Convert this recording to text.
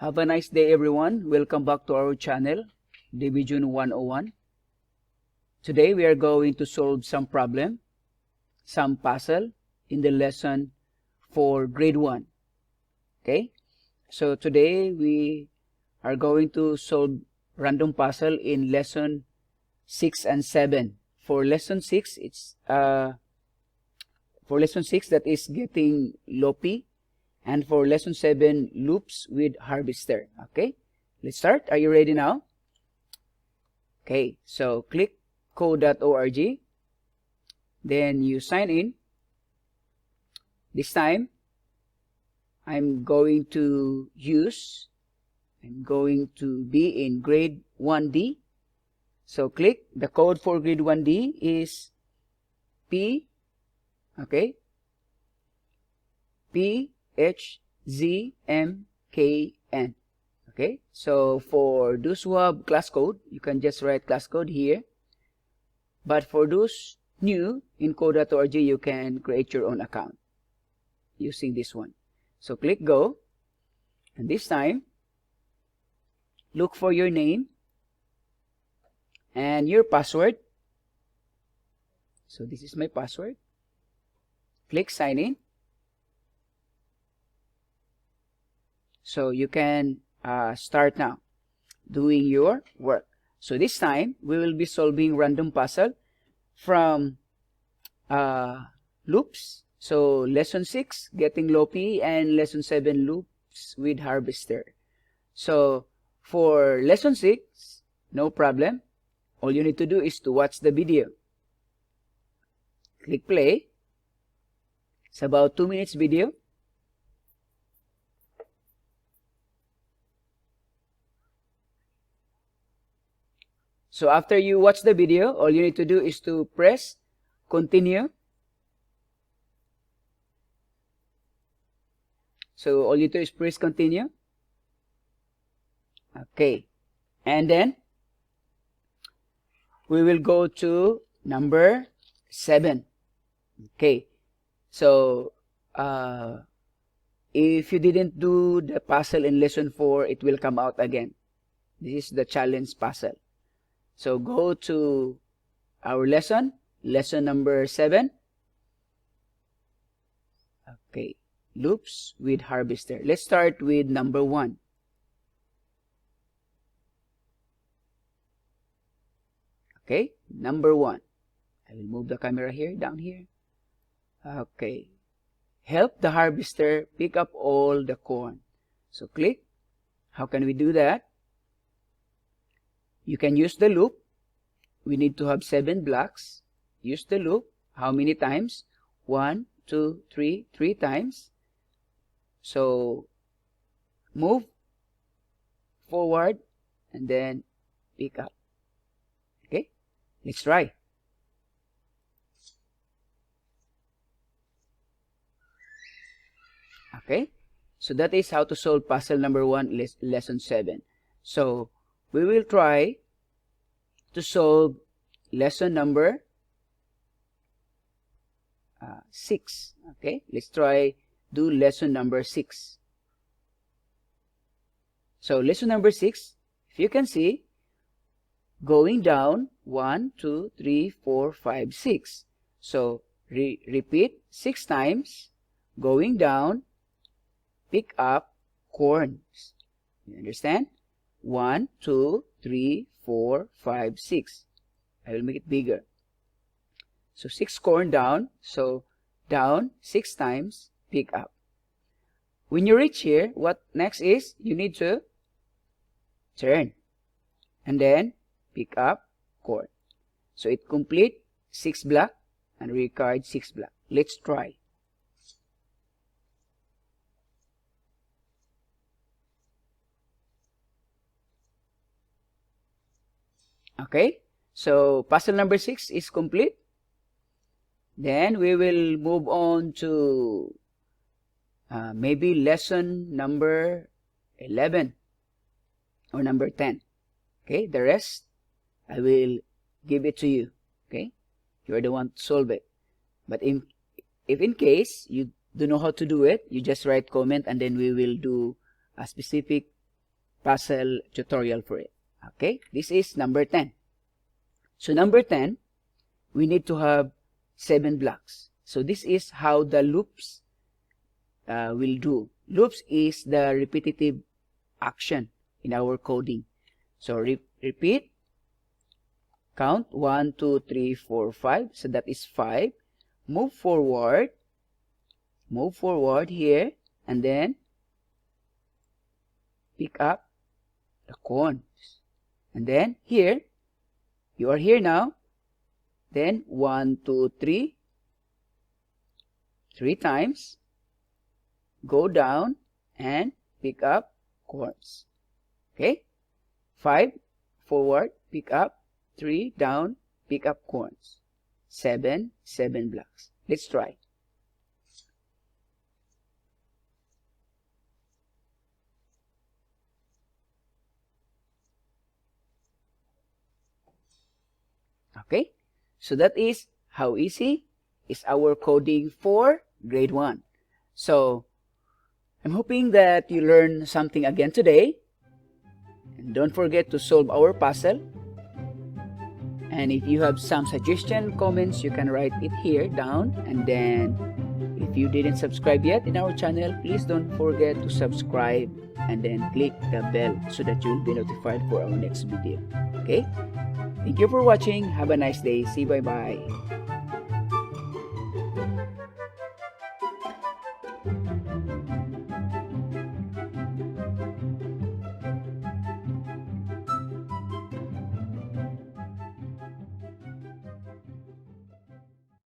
Have a nice day, everyone. Welcome back to our channel, Division 101. Today we are going to solve some problem, some puzzle in the lesson for grade 1. Okay, so today we are going to solve random puzzle in lesson 6 and 7. For lesson 6, that is getting Loopy. And for lesson 7, loops with harvester. Okay, let's start. Are you ready now? Okay, so click code.org. Then you sign in. This time, I'm going to be in grade 1D. So click, the code for grade 1D is P, okay, PHZMKN. Okay, so for those who have class code, you can just write class code here. But for those new in code.org, you can create your own account using this one. So click go. And this time, look for your name and your password. So this is my password. Click sign in. So you can start now doing your work. So this time we will be solving random puzzle from loops. So lesson 6 getting Loopy and lesson 7 loops with harvester. So for lesson 6, no problem. All you need to do is to watch the video. Click play. It's about 2 minutes video. So after you watch the video, all you need to do is to press continue. So all you do is press continue. Okay. And then we will go to number 7. Okay. So if you didn't do the puzzle in lesson 4, it will come out again. This is the challenge puzzle. So go to our lesson number 7. Okay, loops with harvester. Let's start with number 1. Okay, number 1. I will move the camera here, down here. Okay, help the harvester pick up all the corn. So click. How can we do that? You can use the loop. We need to have 7 blocks. Use the loop. How many times? 1, 2, 3, 3 times. So move forward and then pick up. Okay, let's try. Okay, so that is how to solve puzzle number 1, lesson 7. So we will try to solve lesson number 6. Okay, let's try do lesson number 6. So lesson number 6, if you can see, going down 1, 2, 3, 4, 5, 6. So repeat 6 times, going down, pick up corns. You understand? 1, 2, 3, 4, 5, 6. I will make it bigger. So 6 corn down. So down 6 times, pick up. When you reach here, what next is you need to turn and then pick up corn. So it complete 6 block and record 6 block. Let's try. Okay, so puzzle number 6 is complete. Then we will move on to maybe lesson number 11 or number 10. Okay, the rest I will give it to you. Okay, you are the one to solve it. But if in case you don't know how to do it, you just write comment and then we will do a specific puzzle tutorial for it. Okay, this is number 10. So number 10, we need to have 7 blocks. So this is how the loops will do. Loops is the repetitive action in our coding. So repeat, count 1, 2, 3, 4, 5. So that is 5. Move forward here, and then pick up the corns. And then here, you are here now. Then 1, 2, 3, 3 times. Go down and pick up corns. Okay? 5, forward, pick up. 3, down, pick up corns. 7 blocks. Let's try. Okay, so that is how easy is our coding for grade 1. So I'm hoping that you learned something again today. And don't forget to solve our puzzle. And if you have some suggestion, comments, you can write it here down. And then if you didn't subscribe yet in our channel, please don't forget to subscribe and then click the bell so that you'll be notified for our next video. Okay? Thank you for watching. Have a nice day. See you. Bye-bye.